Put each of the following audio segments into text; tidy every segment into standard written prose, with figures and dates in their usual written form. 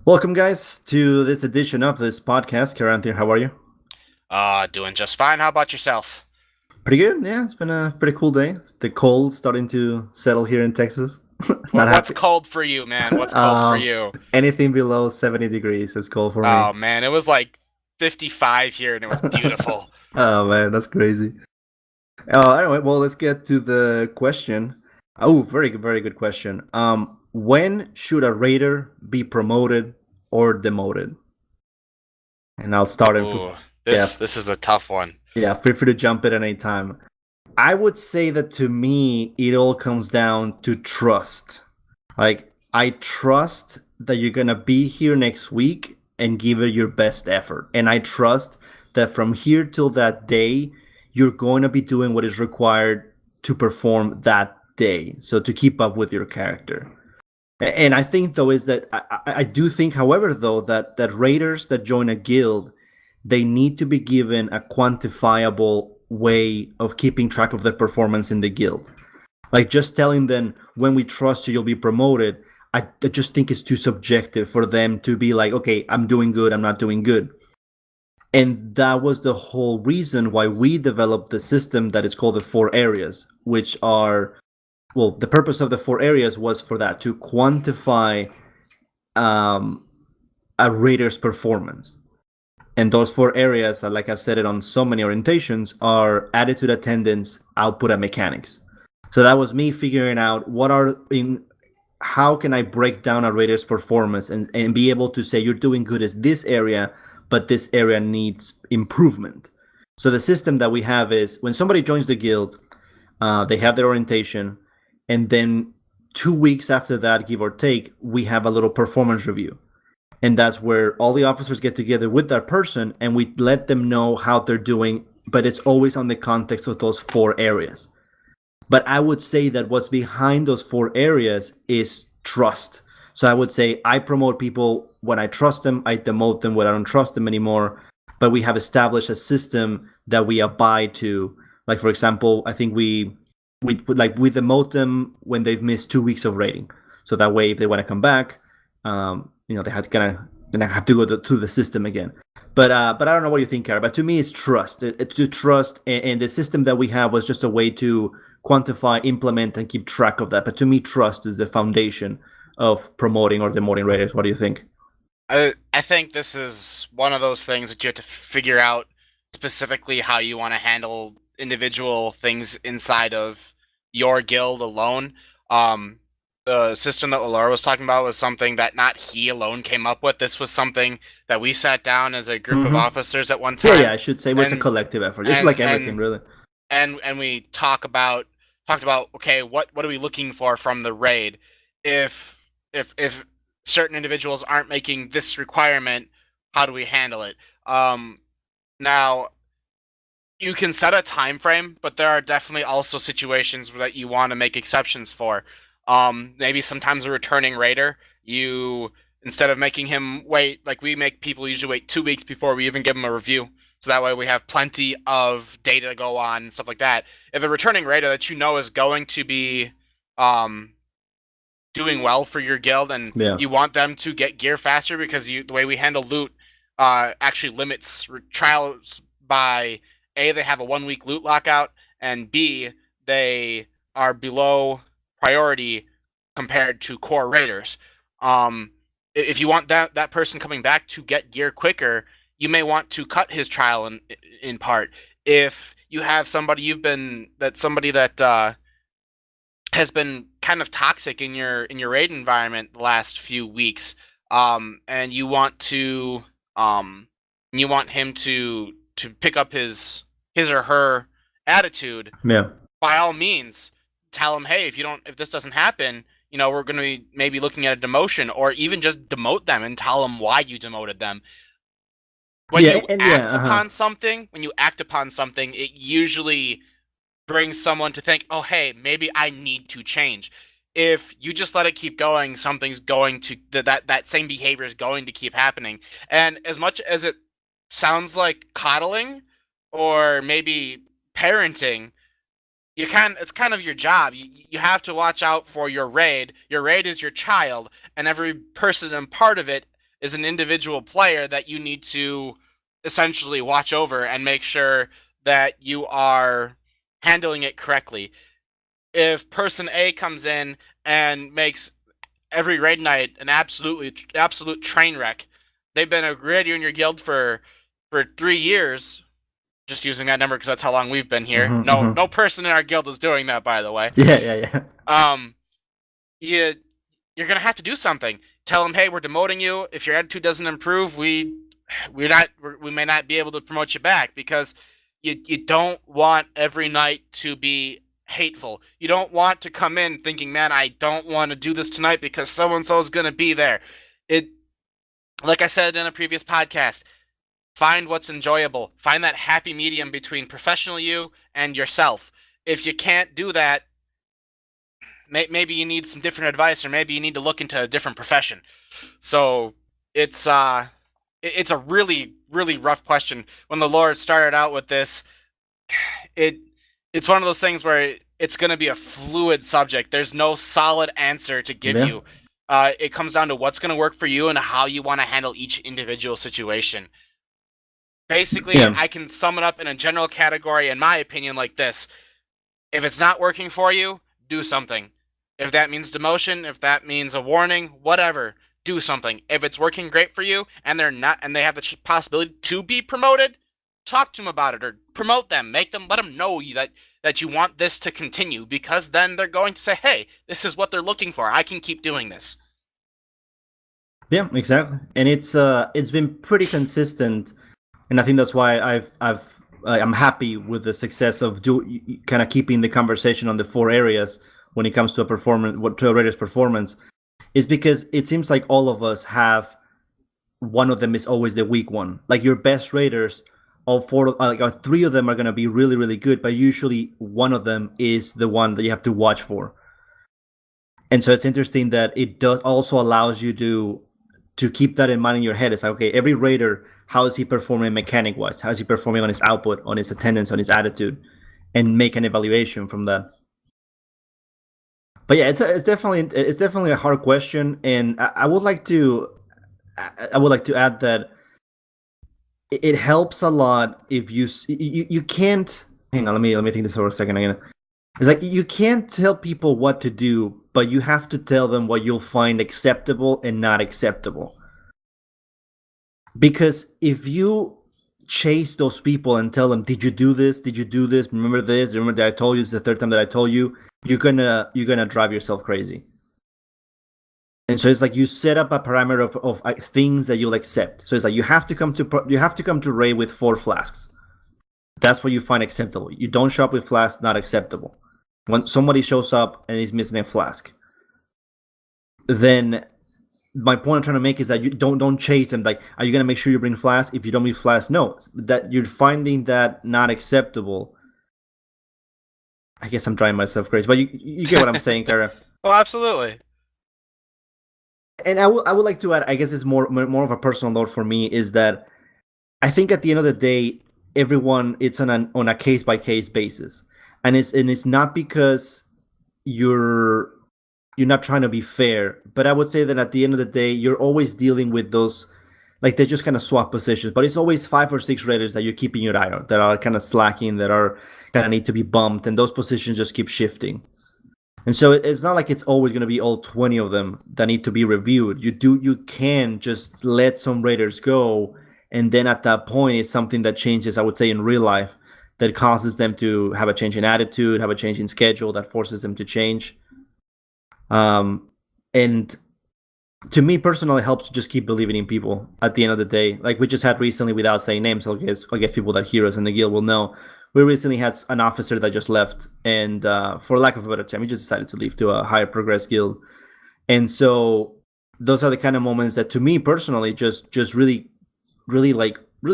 Welcome, guys, to this edition of this podcast. Karanthir, how are you? Doing just fine. How about yourself? Pretty good. Yeah, it's been a pretty cool day. The cold starting to settle here in Texas. Not What's happy. cold for you, man? What's cold for um, you? Anything below 70 degrees is cold for me. Oh man, it was like 55 here and it was beautiful. Oh man, that's crazy. Anyway, well, let's get to the question. Oh, very good question. When should a raider be promoted or demoted? And I'll start in. Ooh, Yeah, this is a tough one. yeah. Feel free to jump in at any time. I would say that to me, it all comes down to trust. Like, I trust that you're going to be here next week and give it your best effort. And I trust that from here till that day, you're going to be doing what is required to perform that day. So to keep up with your character. And I think, though, is that I do think, however, though, that raiders that join a guild, they need to be given a quantifiable way of keeping track of their performance in the guild. Like just telling them when we trust you, you'll be promoted. I just think it's too subjective for them to be like, okay, I'm doing good, I'm not doing good. And that was the whole reason why we developed the system that is called the four areas, which are, well, the purpose of the four areas was for that, to quantify um, a raider's performance. And those four areas, like I've said it on so many orientations, are attitude, attendance, output, and mechanics. So that was me figuring out how can I break down a raider's performance and be able to say you're doing good as this area, but this area needs improvement. So the system that we have is when somebody joins the guild, they have their orientation, and then 2 weeks after that, give or take, we have a little performance review. And that's where all the officers get together with that person and we let them know how they're doing, but it's always on the context of those four areas. But I would say that what's behind those four areas is trust. So I would say I promote people when I trust them, I demote them when I don't trust them anymore. But we have established a system that we abide to. Like, for example, I think we demote them when they've missed 2 weeks of rating. So that way, if they want to come back, they have to gonna have to go through the system again. But I don't know what you think, Kara. But to me, it's trust. It's to trust, and the system that we have was just a way to quantify, implement, and keep track of that. But to me, trust is the foundation of promoting or demoting raiders. What do you think? I think this is one of those things that you have to figure out specifically how you want to handle individual things inside of your guild alone. Um, the system that Laura was talking about was something that not he alone came up with. This was something that we sat down as a group of Mm-hmm. officers at one Yeah, time, I should say it was a and collective effort. It's and like everything, and really. and we talked about, okay, what are we looking for from the raid? If if certain individuals aren't making this requirement, how do we handle it? Now you can set a time frame, but there are definitely also situations that you want to make exceptions for. Maybe sometimes a returning raider, you instead of making him wait, like we make people usually wait 2 weeks before we even give him a review. So that way we have plenty of data to go on and stuff like that. If a returning raider that you know is going to be um, doing well for your guild and Yeah. you want them to get gear faster because the way we handle loot actually limits trials by A, they have a 1 week loot lockout, and B, they are below priority compared to core raiders. If you want that person coming back to get gear quicker, you may want to cut his trial in part. If you have somebody that has been kind of toxic in your raid environment the last few weeks, and you want him to pick up his or her attitude, Yeah. by all means, tell him, hey, if this doesn't happen, we're going to be maybe looking at a demotion, or even just demote them and tell them why you demoted them. Yeah, and yeah, uh-huh. When you act upon something, it usually brings someone to think, oh, hey, maybe I need to change. If you just let it keep going, something's going to that same behavior is going to keep happening. And as much as it sounds like coddling or maybe parenting, it's kind of your job. You have to watch out for your raid. Your raid is your child, and every person and part of it is an individual player that you need to essentially watch over and make sure that you are handling it correctly. If person A comes in and makes every raid night an absolute train wreck, they've been a raider in your guild for 3 years. Just using that number because that's how long we've been here. No person in our guild is doing that, by the way. Yeah. You you're gonna have to do something. Tell them, hey, we're demoting you. If your attitude doesn't improve, we may not be able to promote you back, because you don't want every night to be hateful. You don't want to come in thinking, man, I don't want to do this tonight because so and so is gonna be there. It, like I said in a previous podcast, find what's enjoyable. Find that happy medium between professional you and yourself. If you can't do that, maybe you need some different advice, or maybe you need to look into a different profession. So it's a really rough question. When the Lord started out with this, it's one of those things where it's going to be a fluid subject. There's no solid answer to give you. It comes down to what's going to work for you and how you want to handle each individual situation. Basically, I can sum it up in a general category, in my opinion, like this. If it's not working for you, do something. If that means demotion, if that means a warning, whatever, do something. If it's working great for you and they have the possibility to be promoted, talk to them about it, or promote them. Let them know that you want this to continue, because then they're going to say, hey, this is what they're looking for. I can keep doing this. Yeah, exactly. And it's been pretty consistent. And I think that's why I'm happy with the success of kind of keeping the conversation on the 4 areas when it comes to a raider's performance, is because it seems like all of us have one of them is always the weak one. Like your best raiders, all 4, like 3 of them are going to be really, really good, but usually one of them is the one that you have to watch for. And so it's interesting that it does also allows you to keep that in mind in your head. It's like, okay, every raider, how is he performing mechanic wise? How is he performing on his output, on his attendance, on his attitude, and make an evaluation from that. But yeah, it's definitely a hard question, and I would like to add that it helps a lot if you can't. Hang on, let me think this over a second again. It's like you can't tell people what to do, but you have to tell them what you'll find acceptable and not acceptable. Because if you chase those people and tell them, did you do this? Did you do this? Remember this? Remember that I told you? It's the 3rd time that I told you. You're gonna drive yourself crazy. And so it's like you set up a parameter of things that you'll accept. So it's like you have to come to raid with 4 flasks. That's what you find acceptable. You don't show up with flasks, not acceptable. When somebody shows up and is missing a flask, then my point I'm trying to make is that you don't chase them. Like, are you gonna make sure you bring flasks? If you don't bring flasks, no. That you're finding that not acceptable. I guess I'm driving myself crazy, but you get what I'm saying, Kara. Well, absolutely. And I would like to add, I guess it's more of a personal note for me, is that I think at the end of the day, everyone, it's on a case by case basis, and it's not because you're not trying to be fair, but I would say that at the end of the day, you're always dealing with those, like, they just kind of swap positions, but it's always 5 or 6 raiders that you're keeping your eye on, that are kind of slacking, that are kind of need to be bumped, and those positions just keep shifting. And so it's not like it's always going to be all 20 of them that need to be reviewed. You can just let some raiders go, and then at that point, it's something that changes, I would say, in real life, that causes them to have a change in attitude, have a change in schedule, that forces them to change. And to me personally, it helps to just keep believing in people at the end of the day. Like we just had recently, without saying names, so I guess people that hear us in the guild will know, we recently had an officer that just left, and for lack of a better term, he just decided to leave to a higher progress guild. And so those are the kind of moments that, to me personally, just really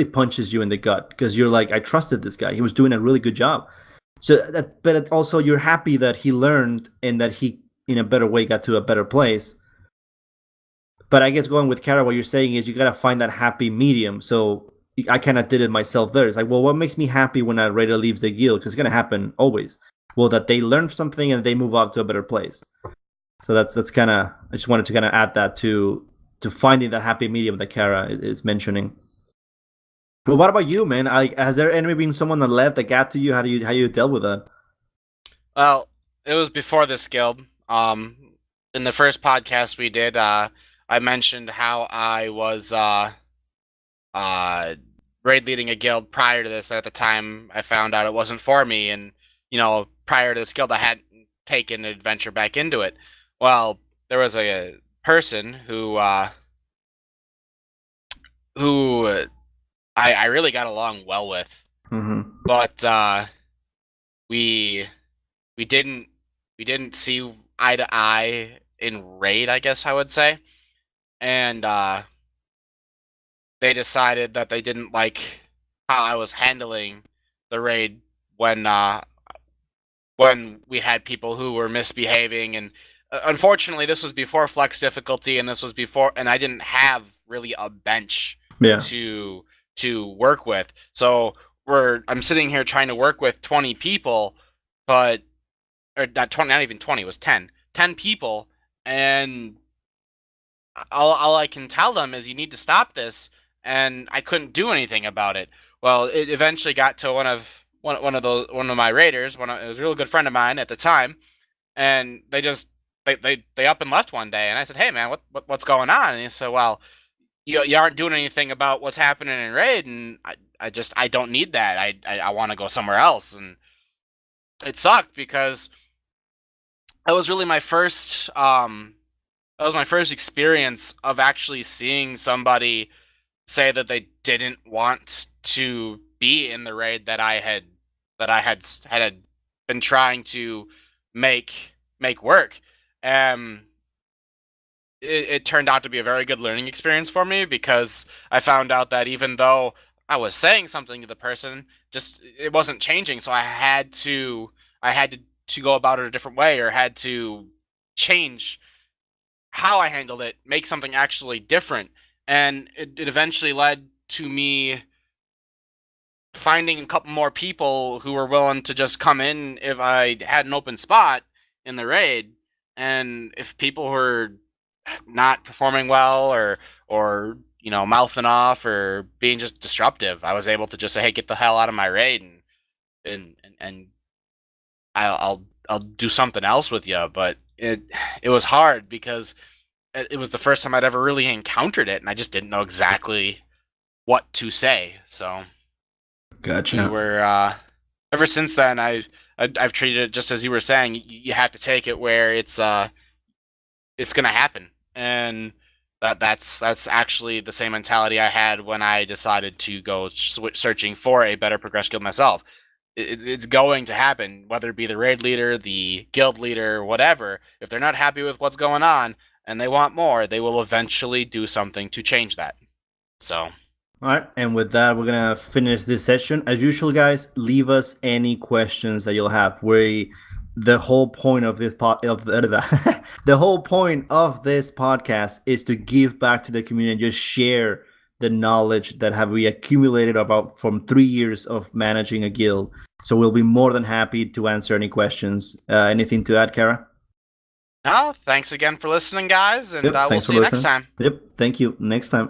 punches you in the gut, because you're like, I trusted this guy. He was doing a really good job. So that, but also you're happy that he learned and that he, in a better way, got to a better place. But I guess going with Kara, what you're saying is you got to find that happy medium. So I kind of did it myself there. It's like, well, what makes me happy when a raider leaves the guild? Because it's going to happen always. Well, that they learn something and they move up to a better place. So that's kind of, I just wanted to kind of add that to finding that happy medium that Kara is mentioning. But what about you, man? Like, has there ever been someone that left that got to you? How you dealt with that? Well, it was before this guild. In the first podcast we did, I mentioned how I was uh, raid leading a guild prior to this. And at the time, I found out it wasn't for me, and prior to this guild, I hadn't taken an adventure back into it. Well, there was a person who I really got along well with, Mm-hmm. but we we didn't we didn't see eye to eye in raid, I guess I would say, and they decided that they didn't like how I was handling the raid when we had people who were misbehaving, and unfortunately this was before flex difficulty, and this was before, and I didn't have really a bench Yeah. to work with. So I'm sitting here trying to work with 20 people, but or not 20, not even 20, it was 10 people, and all I can tell them is you need to stop this, and I couldn't do anything about it. Well, it eventually got to one of my raiders. It was a real good friend of mine at the time, and they up and left one day, and I said, "Hey man, what's going on?" And he said, "Well, you aren't doing anything about what's happening in raid, and I don't need that. I want to go somewhere else." And it sucked because that was really my first that was my first experience of actually seeing somebody say that they didn't want to be in the raid that I had been trying to make work. Um, it turned out to be a very good learning experience for me, because I found out that even though I was saying something to the person, just it wasn't changing. So I had to go about it a different way, or had to change how I handled it, make something actually different. And it eventually led to me finding a couple more people who were willing to just come in if I had an open spot in the raid. And if people were not performing well, or mouthing off or being just disruptive, I was able to just say, "Hey, get the hell out of my raid," and I'll do something else with you. But it was hard because it was the first time I'd ever really encountered it, and I just didn't know exactly what to say. So we Gotcha. were ever since then. I've treated it just as you were saying. You have to take it where it's gonna happen, and that's actually the same mentality I had when I decided to go searching for a better progress guild myself. It's going to happen, whether it be the raid leader, the guild leader, whatever. If they're not happy with what's going on and they want more, they will eventually do something to change that. So, All right, and with that, we're gonna finish this session. As usual, guys, leave us any questions that you'll have. The whole point of this the whole point of this podcast is to give back to the community and just share the knowledge that have we accumulated about from 3 years of managing a guild. So we'll be more than happy to answer any questions. Anything to add, Kara? thanks again for listening, guys, and Yep, we'll thanks for see you next listening. time. Yep, thank you. Next time.